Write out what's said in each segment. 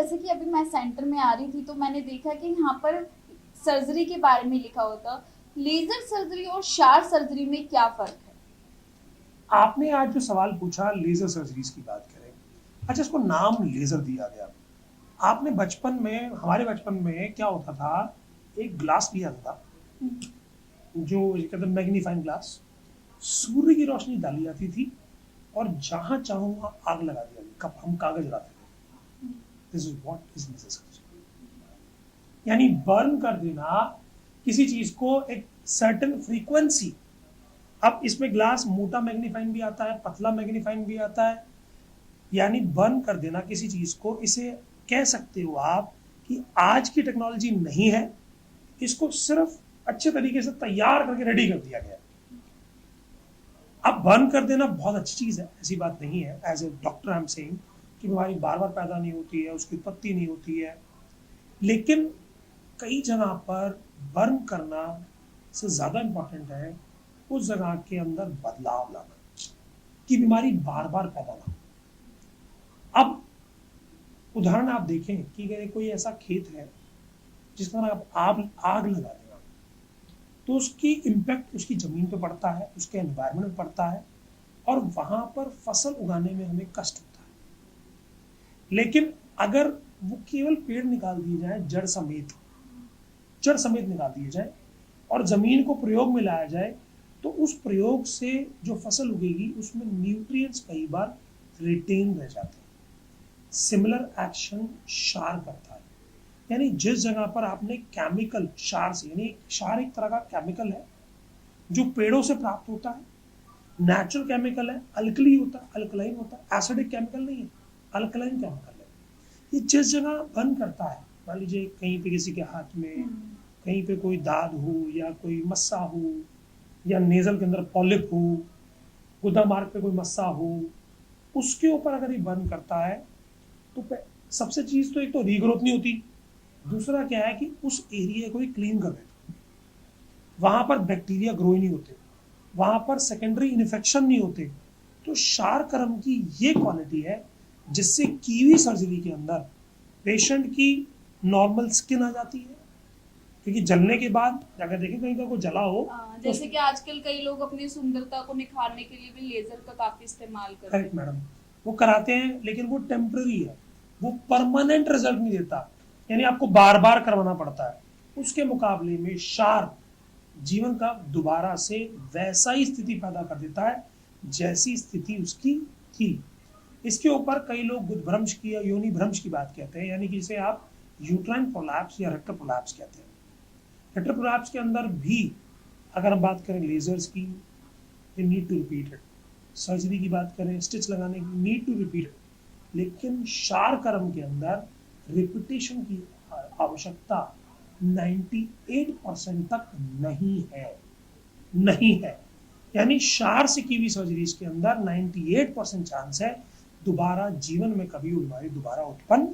जैसे कि अभी मैं सेंटर में आ रही थी तो मैंने देखा कि यहाँ पर सर्जरी के बारे में लिखा होता, लेजर सर्जरी और शार सर्जरी में क्या फर्क है? आपने आज जो सवाल पूछा लेजर सर्जरीज की बात करें। अच्छा, इसको नाम लेजर दिया गया। आपने बचपन में, हमारे बचपन में क्या होता था, एक ग्लास लिया था जो कहते हैं मैग्नीफाइंग ग्लास, सूर्य की रोशनी डाली जाती थी और जहां चाहो वहां आग लगा दिया कब हम कागज लाते थे। This is what is laser surgery, यानी बर्न कर देना किसी चीज को एक सर्टेन फ्रीक्वेंसी। अब इसमें ग्लास मोटा मैग्नीफाइंग भी आता है, पतला मैग्नीफाइंग भी आता है, यानी बर्न कर देना किसी चीज को। इसे कह सकते हो आप कि आज की टेक्नोलॉजी नहीं है, इसको सिर्फ अच्छे तरीके से तैयार करके रेडी कर दिया गया। अब बर्न कर देना बहुत अच्छी चीज है, ऐसी बात नहीं है। As a doctor I am saying कि बीमारी बार बार पैदा नहीं होती है, उसकी उत्पत्ति नहीं होती है, लेकिन कई जगह पर बर्न करना से ज्यादा इंपॉर्टेंट है उस जगह के अंदर बदलाव लाना कि बीमारी बार बार पैदा ना हो। अब उदाहरण आप देखें कि अगर कोई ऐसा खेत है जिस पर आप आग लगा देगा तो उसकी इम्पैक्ट उसकी जमीन पे पड़ता है, उसके एनवायरनमेंट में पड़ता है और वहां पर फसल उगाने में हमें कष्ट होता है। लेकिन अगर वो केवल पेड़ निकाल दिए जाए, जड़ समेत निकाल दिए जाए और जमीन को प्रयोग में लाया जाए तो उस प्रयोग से जो फसल उगेगी उसमें न्यूट्रिएंट्स कई बार रिटेन रह जाते हैं। सिमिलर एक्शन शार करता है, यानी जिस जगह पर आपने केमिकल शार से, यानी शार एक तरह का केमिकल है जो पेड़ों से प्राप्त होता है, नेचुरल केमिकल है, अल्कली होता है, अल्कलाइन होता है, एसिडिक केमिकल नहीं है, अल्कलाइन केमिकल है। ये जिस जगह बर्न करता है, मान लीजिए कहीं पे किसी के हाथ में कहीं पे कोई दाद हो या कोई मस्सा हो या नेजल के अंदर पॉलिप हो, गुदा मार्ग पे कोई मस्सा हो, उसके ऊपर अगर ये बर्न करता है तो सबसे चीज तो एक तो रीग्रोथ नहीं होती, दूसरा क्या है कि उस एरिया को ही क्लीन कर देता, वहां पर बैक्टीरिया ग्रो नहीं होते, वहां पर सेकेंडरी इन्फेक्शन नहीं होते। तो शार कर्म की ये क्वालिटी है जिससे कीवी सर्जरी के अंदर पेशेंट की नॉर्मल स्किन आ जाती है, क्योंकि जलने के बाद अगर देखें कहीं को जला हो जैसे कि आजकल कई लोग अपनी सुंदरता को निखारने के लिए भी लेजर का काफी इस्तेमाल करते हैं। मैडम, वो कराते हैं लेकिन वो टेम्पररी है, वो परमानेंट रिजल्ट नहीं देता, यानी आपको बार बार करवाना पड़ता है। उसके मुकाबले में शार जीवन का दोबारा से वैसा ही स्थिति पैदा कर देता है जैसी स्थिति उसकी थी। इसके ऊपर कई लोग गुदभ्रंश की या योनि भ्रंश की बात कहते हैं, यानी कि इसे आप यूट्राइन प्रोलैप्स या रेक्टल प्रोलैप्स कहते हैं। रेक्टल प्रोलैप्स के अंदर भी अगर हम बात करें लेजर्स की, you need to repeat it. Surgery की बात करें, स्टिच लगाने की, नीड टू रिपीट इट। लेकिन शार कर्म के अंदर रिपीटेशन की आवश्यकता 98% तक नहीं है। यानी शार से की हुई सर्जरीज के अंदर 98% चांस है दोबारा जीवन में कभी वो बीमारी दोबारा उत्पन्न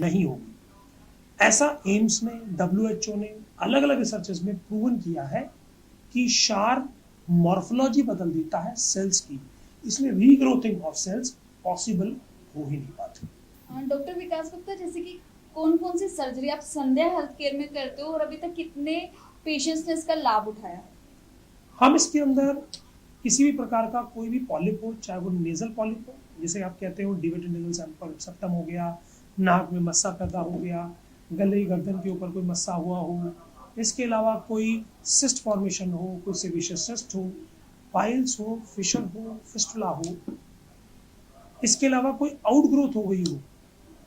नहीं होगी। ऐसा एम्स ने, WHO ने अलग अलग रिसर्चेस में प्रूवन किया है कि शार मॉर्फोलॉजी बदल देता है सेल्स की, इसलिए रीग्रोथिंग ऑफ सेल्स पॉसिबल हो ही नहीं पाती। डॉक्टर विकास गुप्ता, जैसे कि कौन कौन सी सर्जरी आप संध्या हेल्थ केयर में करते हो और अभी तक कितने पेशेंट्स ने इसका लाभ उठाया है? हम इसके अंदर किसी भी प्रकार का कोई भी पॉलिप हो, चाहे वो नेजल पॉलिप हो, जैसे आप कहते हो डिवेटेड नेजल सेप्टम हो गया, नाक में मस्सा पैदा हो गया, गले गर्दन के ऊपर कोई मस्सा हुआ हो, इसके अलावा कोई सिस्ट फॉर्मेशन हो, कोई सेविशियस सिस्ट हो, पाइल्स हो, फिशर हो, फिस्टुला हो, इसके अलावा कोई आउटग्रोथ हो गई हो,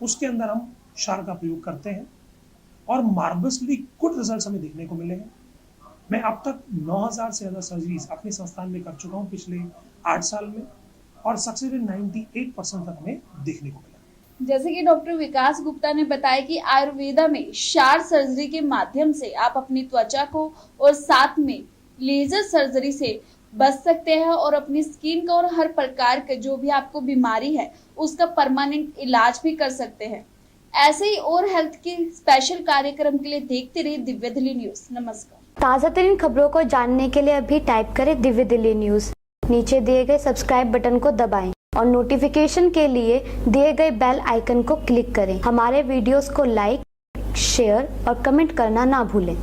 उसके अंदर हम शार का प्रयोग करते हैं और मार्वलसली गुड रिजल्ट्स हमें देखने को मिले हैं। मैं अब तक 9000 से ज्यादा सर्जरीज अपने संस्थान में कर चुका हूँ पिछले 8 साल में और सक्सेस रेट 98% तक हमें देखने को मिला। जैसे कि डॉक्टर विकास गुप्ता ने बताया कि आयुर्वेदा में शार सर्जरी के माध्यम से आप अपनी त्वचा को और साथ में लेजर सर्जरी से बच सकते हैं और अपनी स्किन का और हर प्रकार के जो भी आपको बीमारी है उसका परमानेंट इलाज भी कर सकते हैं। ऐसे ही और हेल्थ के स्पेशल कार्यक्रम के लिए देखते रहिए दिव्य दिल्ली न्यूज। नमस्कार। ताज़ा तरीन खबरों को जानने के लिए अभी टाइप करें दिव्य दिल्ली न्यूज, नीचे दिए गए सब्सक्राइब बटन को दबाएं। और नोटिफिकेशन के लिए दिए गए बेल आइकन को क्लिक करें। हमारे वीडियोस को लाइक, शेयर और कमेंट करना ना भूलें।